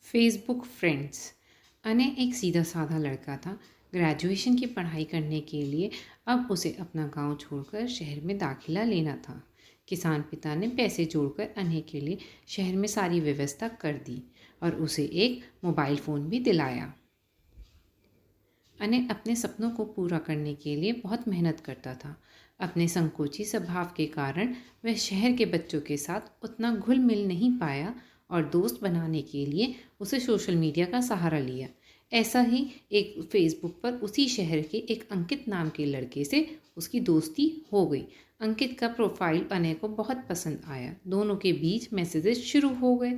Facebook friends. अने एक सीधा साधा लड़का था। ग्रेजुएशन की पढ़ाई करने के लिए अब उसे अपना गांव छोड़कर शहर में दाखिला लेना था। किसान पिता ने पैसे जोड़कर अने के लिए शहर में सारी व्यवस्था कर दी और उसे एक मोबाइल फ़ोन भी दिलाया। अने अपने सपनों को पूरा करने के लिए बहुत मेहनत करता था। अपने संकोची स्वभाव के कारण वह शहर के बच्चों के साथ उतना घुल मिल नहीं पाया और दोस्त बनाने के लिए उसे सोशल मीडिया का सहारा लिया। ऐसा ही एक फेसबुक पर उसी शहर के एक अंकित नाम के लड़के से उसकी दोस्ती हो गई। अंकित का प्रोफाइल अने को बहुत पसंद आया। दोनों के बीच मैसेजेस शुरू हो गए।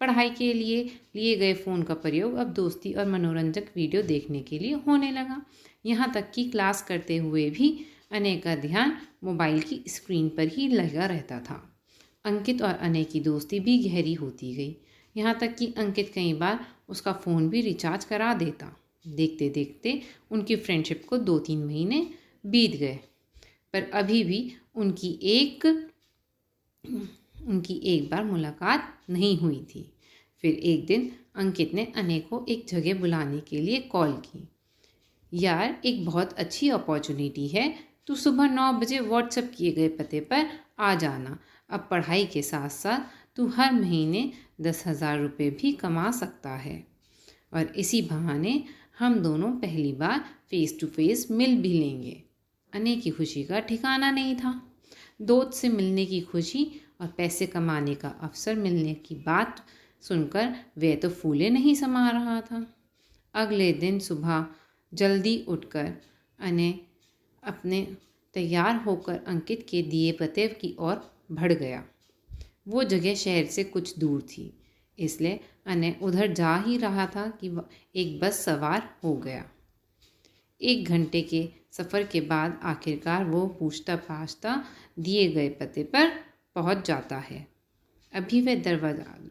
पढ़ाई के लिए गए फ़ोन का प्रयोग अब दोस्ती और मनोरंजक वीडियो देखने के लिए होने लगा। यहाँ तक कि क्लास करते हुए भी अने का ध्यान मोबाइल की स्क्रीन पर ही लगा रहता था। अंकित और अने की दोस्ती भी गहरी होती गई। यहाँ तक कि अंकित कई बार उसका फ़ोन भी रिचार्ज करा देता। देखते देखते उनकी फ्रेंडशिप को 2-3 महीने बीत गए, पर अभी भी उनकी एक बार मुलाकात नहीं हुई थी। फिर एक दिन अंकित ने अने को एक जगह बुलाने के लिए कॉल की। यार, एक बहुत अच्छी अपॉर्चुनिटी है, तू सुबह 9 बजे व्हाट्सएप किए गए पते पर आ जाना। अब पढ़ाई के साथ साथ तू हर महीने 10,000 रुपये भी कमा सकता है और इसी बहाने हम दोनों पहली बार फेस टू फेस मिल भी लेंगे। अने की खुशी का ठिकाना नहीं था। दोस्त से मिलने की खुशी और पैसे कमाने का अवसर मिलने की बात सुनकर वह तो फूले नहीं समा रहा था। अगले दिन सुबह जल्दी उठकर अने अपने तैयार होकर अंकित के दिए पते की ओर बढ़ गया। वो जगह शहर से कुछ दूर थी, इसलिए अने उधर जा ही रहा था कि एक बस सवार हो गया। 1 घंटे के सफ़र के बाद आखिरकार वो पूछता पाछता दिए गए पते पर पहुंच जाता है। अभी वह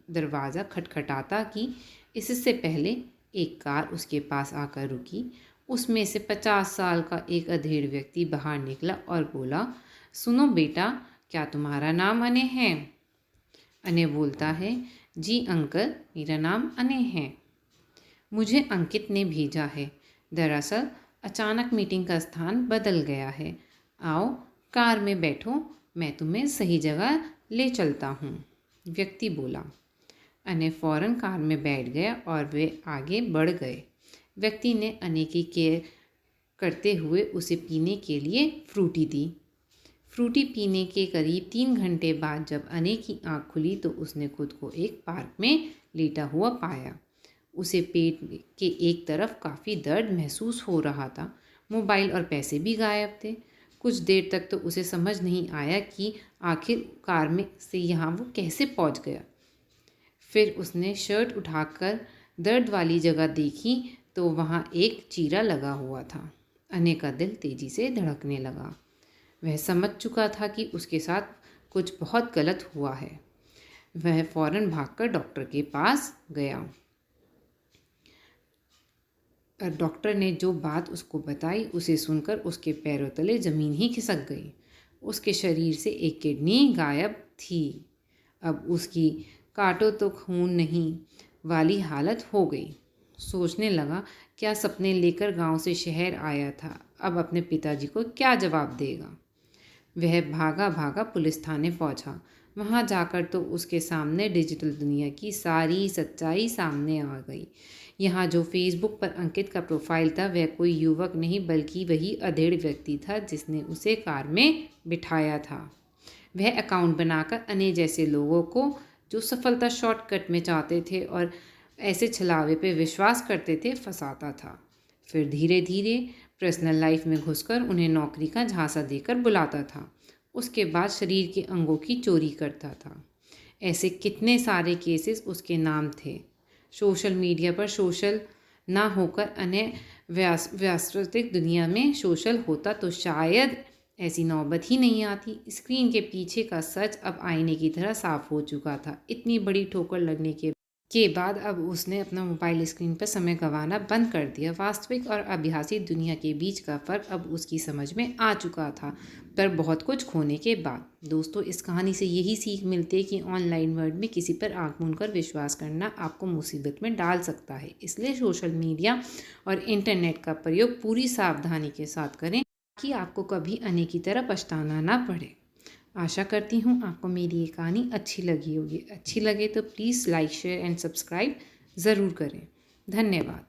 दरवाज़ा खटखटाता कि इससे पहले एक कार उसके पास आकर रुकी। उसमें से 50 साल का एक अधेड़ व्यक्ति बाहर निकला और बोला, सुनो बेटा, क्या तुम्हारा नाम अने है? अने बोलता है, जी अंकल, मेरा नाम अने है। मुझे अंकित ने भेजा है। दरअसल अचानक मीटिंग का स्थान बदल गया है। आओ कार में बैठो, मैं तुम्हें सही जगह ले चलता हूँ, व्यक्ति बोला। अने फौरन कार में बैठ गया और वे आगे बढ़ गए। व्यक्ति ने अने की केयर करते हुए उसे पीने के लिए फ्रूटी दी। फ्रूटी पीने के करीब 3 घंटे बाद जब अने की आँख खुली तो उसने खुद को एक पार्क में लेटा हुआ पाया। उसे पेट के एक तरफ काफ़ी दर्द महसूस हो रहा था। मोबाइल और पैसे भी गायब थे। कुछ देर तक तो उसे समझ नहीं आया कि आखिर कार में से यहाँ वो कैसे पहुँच गया। फिर उसने शर्ट उठाकर दर्द वाली जगह देखी तो वहाँ एक चीरा लगा हुआ था। अने का दिल तेज़ी से धड़कने लगा। वह समझ चुका था कि उसके साथ कुछ बहुत गलत हुआ है। वह फौरन भागकर डॉक्टर के पास गया। डॉक्टर ने जो बात उसको बताई उसे सुनकर उसके पैरों तले ज़मीन ही खिसक गई। उसके शरीर से एक किडनी गायब थी। अब उसकी काटो तो खून नहीं वाली हालत हो गई। सोचने लगा, क्या सपने लेकर गांव से शहर आया था, अब अपने पिताजी को क्या जवाब देगा। वह भागा भागा पुलिस थाने पहुंचा। वहां जाकर तो उसके सामने डिजिटल दुनिया की सारी सच्चाई सामने आ गई। यहाँ जो फेसबुक पर अंकित का प्रोफाइल था वह कोई युवक नहीं बल्कि वही अधेड़ व्यक्ति था जिसने उसे कार में बिठाया था। वह अकाउंट बनाकर अने जैसे लोगों को जो सफलता शॉर्टकट में चाहते थे और ऐसे छलावे पे विश्वास करते थे फंसाता था। फिर धीरे धीरे पर्सनल लाइफ में घुसकर उन्हें नौकरी का झांसा देकर बुलाता था। उसके बाद शरीर के अंगों की चोरी करता था। ऐसे कितने सारे केसेस उसके नाम थे। सोशल मीडिया पर सोशल ना होकर अन्य वास्तविक दुनिया में सोशल होता तो शायद ऐसी नौबत ही नहीं आती। स्क्रीन के पीछे का सच अब आईने की तरह साफ हो चुका था। इतनी बड़ी ठोकर लगने के के बाद अब उसने अपना मोबाइल स्क्रीन पर समय गंवाना बंद कर दिया। वास्तविक और आभासी दुनिया के बीच का फ़र्क अब उसकी समझ में आ चुका था, पर बहुत कुछ खोने के बाद। दोस्तों, इस कहानी से यही सीख मिलती है कि ऑनलाइन वर्ल्ड में किसी पर आँख मूंद कर विश्वास करना आपको मुसीबत में डाल सकता है। इसलिए सोशल मीडिया और इंटरनेट का प्रयोग पूरी सावधानी के साथ करें, ताकि आपको कभी अन्य की तरह पछताना ना पड़े। आशा करती हूँ आपको मेरी ये कहानी अच्छी लगी होगी। अच्छी लगे तो please like, share and subscribe ज़रूर करें। धन्यवाद।